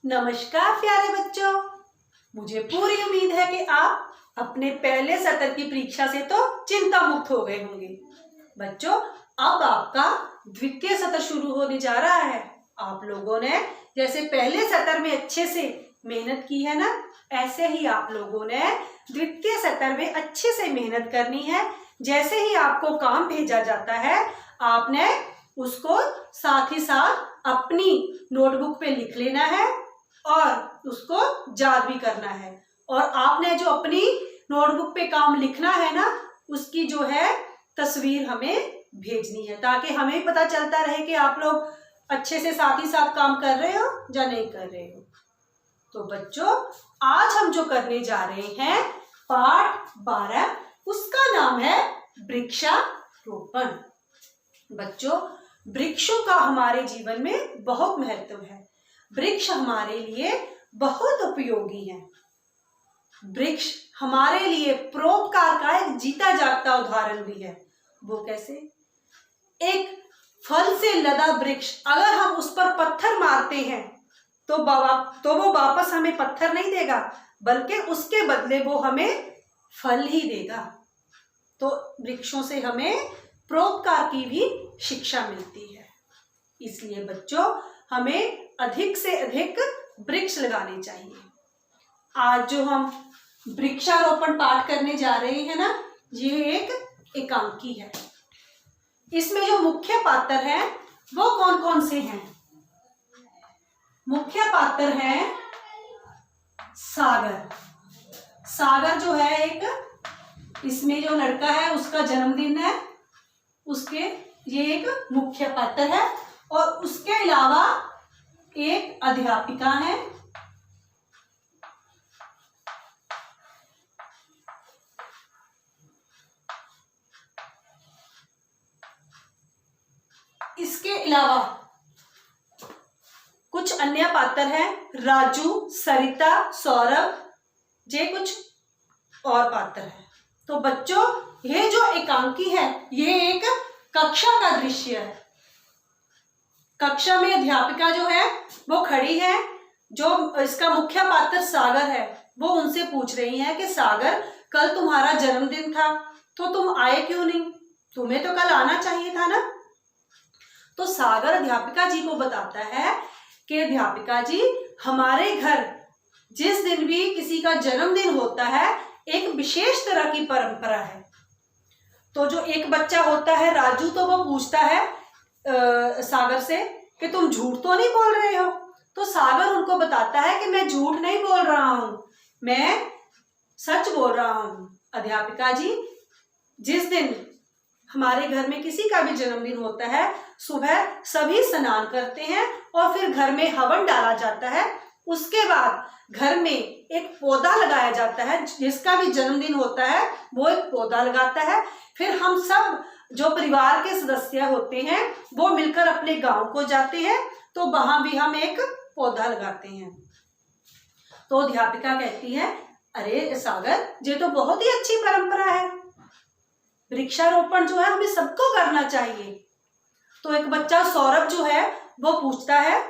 नमस्कार प्यारे बच्चों, मुझे पूरी उम्मीद है कि आप अपने पहले सत्र की परीक्षा से तो चिंता मुक्त हो गए होंगे। बच्चों, अब आपका द्वितीय सत्र शुरू होने जा रहा है। आप लोगों ने जैसे पहले सत्र में अच्छे से मेहनत की है ना, ऐसे ही आप लोगों ने द्वितीय सत्र में अच्छे से मेहनत करनी है। जैसे ही आपको काम भेजा जाता है, आपने उसको साथ ही साथ अपनी नोटबुक पे लिख लेना है और उसको याद भी करना है। और आपने जो अपनी नोटबुक पे काम लिखना है ना, उसकी जो है तस्वीर हमें भेजनी है, ताकि हमें पता चलता रहे कि आप लोग अच्छे से साथ ही साथ काम कर रहे हो या नहीं कर रहे हो। तो बच्चों, आज हम जो करने जा रहे हैं पाठ 12, उसका नाम है वृक्षारोपण। बच्चों, वृक्षों का हमारे जीवन में बहुत महत्व है। वृक्ष हमारे लिए बहुत उपयोगी है। वृक्ष हमारे लिए परोपकार का एक जीता जागता उदाहरण भी है। वो कैसे? एक फल से लदा वृक्ष अगर हम उस पर पत्थर मारते हैं तो वो वापस हमें पत्थर नहीं देगा, बल्कि उसके बदले वो हमें फल ही देगा। तो वृक्षों से हमें परोपकार की भी शिक्षा मिलती है। इसलिए बच्चों, हमें अधिक से अधिक वृक्ष लगाने चाहिए। आज जो हम वृक्षारोपण पाठ करने जा रहे हैं ना, ये एक एकांकी है। इसमें जो मुख्य पात्र हैं वो कौन कौन से हैं? मुख्य पात्र हैं सागर। सागर जो है एक, इसमें जो लड़का है उसका जन्मदिन है, ये एक मुख्य पात्र है। और उसके अलावा एक अध्यापिका है, इसके अलावा कुछ अन्य पात्र हैं, राजू, सरिता, सौरभ, ये कुछ और पात्र हैं। तो बच्चों, ये जो एकांकी है ये एक कक्षा का दृश्य है। कक्षा में अध्यापिका जो है वो खड़ी है, जो इसका मुख्य पात्र सागर है, वो उनसे पूछ रही है कि सागर, कल तुम्हारा जन्मदिन था तो तुम आए क्यों नहीं? तुम्हें तो कल आना चाहिए था ना। तो सागर अध्यापिका जी को बताता है कि अध्यापिका जी, हमारे घर जिस दिन भी किसी का जन्मदिन होता है एक विशेष तरह की परंपरा है। तो जो एक बच्चा होता है राजू, तो वो पूछता है सागर से कि तुम झूठ तो नहीं बोल रहे हो? तो सागर उनको बताता है कि मैं झूठ नहीं बोल रहा हूं, मैं सच बोल रहा हूं। अध्यापिका जी, जिस दिन हमारे घर में किसी का भी जन्मदिन होता है, सुबह सभी स्नान करते हैं और फिर घर में हवन डाला जाता है। उसके बाद घर में एक पौधा लगाया जाता है, जिसका भी जन्मदिन होता है वो एक पौधा लगाता है। फिर हम सब जो परिवार के सदस्य होते हैं वो मिलकर अपने गांव को जाते हैं, तो वहां भी हम एक पौधा लगाते हैं। तो अध्यापिका कहती है, अरे सागर, ये तो बहुत ही अच्छी परंपरा है। वृक्षारोपण जो है हमें सबको करना चाहिए। तो एक बच्चा सौरभ जो है वो पूछता है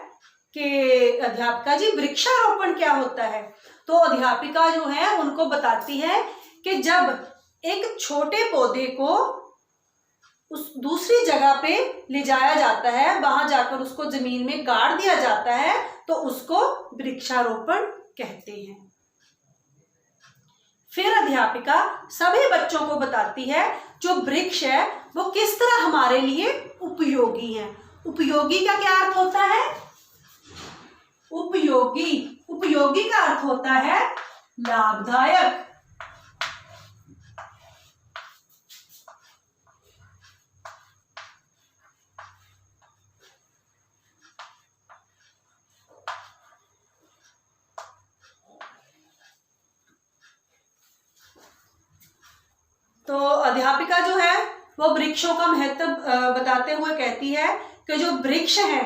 कि अध्यापिका जी, वृक्षारोपण क्या होता है? तो अध्यापिका जो है उनको बताती है कि जब एक छोटे पौधे को उस दूसरी जगह पे ले जाया जाता है, वहां जाकर उसको जमीन में गाड़ दिया जाता है, तो उसको वृक्षारोपण कहते हैं। फिर अध्यापिका सभी बच्चों को बताती है जो वृक्ष है वो किस तरह हमारे लिए उपयोगी है। उपयोगी का क्या अर्थ होता है? उपयोगी का अर्थ होता है लाभदायक। तो अध्यापिका जो है वो वृक्षों का महत्व बताते हुए कहती है कि जो वृक्ष हैं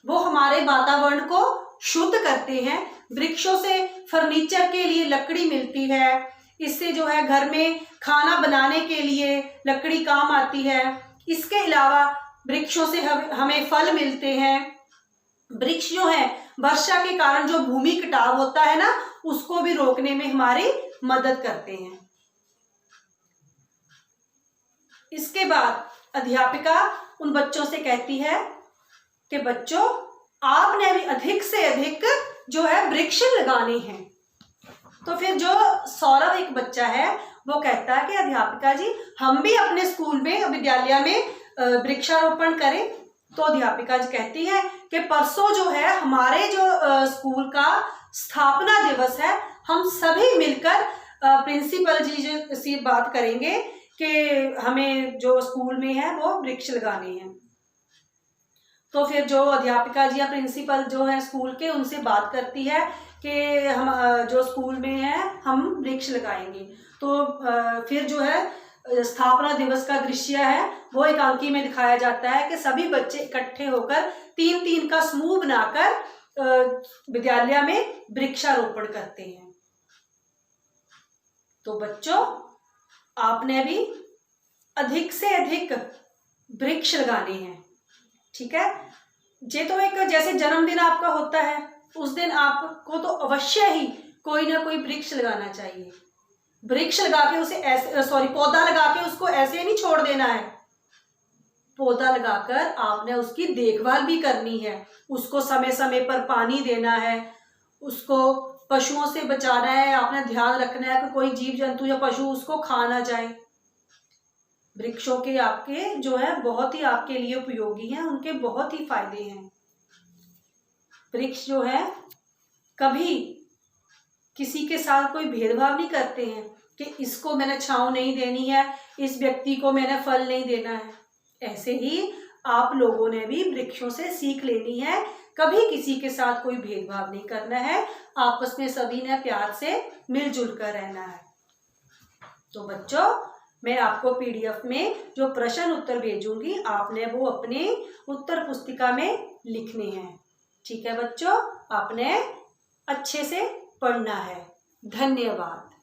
वो हमारे वातावरण को शुद्ध करते हैं। वृक्षों से फर्नीचर के लिए लकड़ी मिलती है, इससे जो है घर में खाना बनाने के लिए लकड़ी काम आती है। इसके अलावा वृक्षों से हमें फल मिलते हैं। वृक्ष जो है वर्षा के कारण जो भूमि कटाव होता है ना, उसको भी रोकने में हमारी मदद करते हैं। इसके बाद अध्यापिका उन बच्चों से कहती है कि बच्चों, आपने भी अधिक से अधिक जो है वृक्ष लगाने हैं। तो फिर जो सौरभ एक बच्चा है वो कहता है कि अध्यापिका जी, हम भी अपने स्कूल में, विद्यालय में वृक्षारोपण करें। तो अध्यापिका जी कहती है कि परसों जो है हमारे जो स्कूल का स्थापना दिवस है, हम सभी मिलकर प्रिंसिपल जी से बात करेंगे कि हमें जो स्कूल में है वो वृक्ष लगाने हैं। तो फिर जो अध्यापिका जी या प्रिंसिपल जो है स्कूल के, उनसे बात करती है कि हम जो स्कूल में है हम वृक्ष लगाएंगे। तो फिर जो है स्थापना दिवस का दृश्य है वो एकांकी में दिखाया जाता है कि सभी बच्चे इकट्ठे होकर 3-3 का समूह बनाकर विद्यालय में वृक्षारोपण करते हैं। तो बच्चों, आपने भी अधिक से अधिक वृक्ष लगाने हैं, ठीक है। ये तो एक जैसे जन्मदिन आपका होता है, उस दिन आपको तो अवश्य ही कोई ना कोई वृक्ष लगाना चाहिए। वृक्ष लगा के उसे ऐसे पौधा लगा के उसको ऐसे नहीं छोड़ देना है। पौधा लगाकर आपने उसकी देखभाल भी करनी है, उसको समय समय पर पानी देना है, उसको पशुओं से बचाना है, आपने ध्यान रखना है कि कोई जीव जंतु या पशु उसको खा ना जाए। वृक्षों के आपके जो है बहुत ही आपके लिए उपयोगी हैं, उनके बहुत ही फायदे हैं। वृक्ष जो है कभी किसी के साथ कोई भेदभाव नहीं करते हैं कि इसको मैंने छांव नहीं देनी है, इस व्यक्ति को मैंने फल नहीं देना है। ऐसे ही आप लोगों ने भी वृक्षों से सीख लेनी है, कभी किसी के साथ कोई भेदभाव नहीं करना है, आपस में सभी ने प्यार से मिलजुल कर रहना है। तो बच्चों, मैं आपको पीडीएफ में जो प्रश्न उत्तर भेजूंगी, आपने वो अपने उत्तर पुस्तिका में लिखने हैं, ठीक है बच्चों। आपने अच्छे से पढ़ना है। धन्यवाद।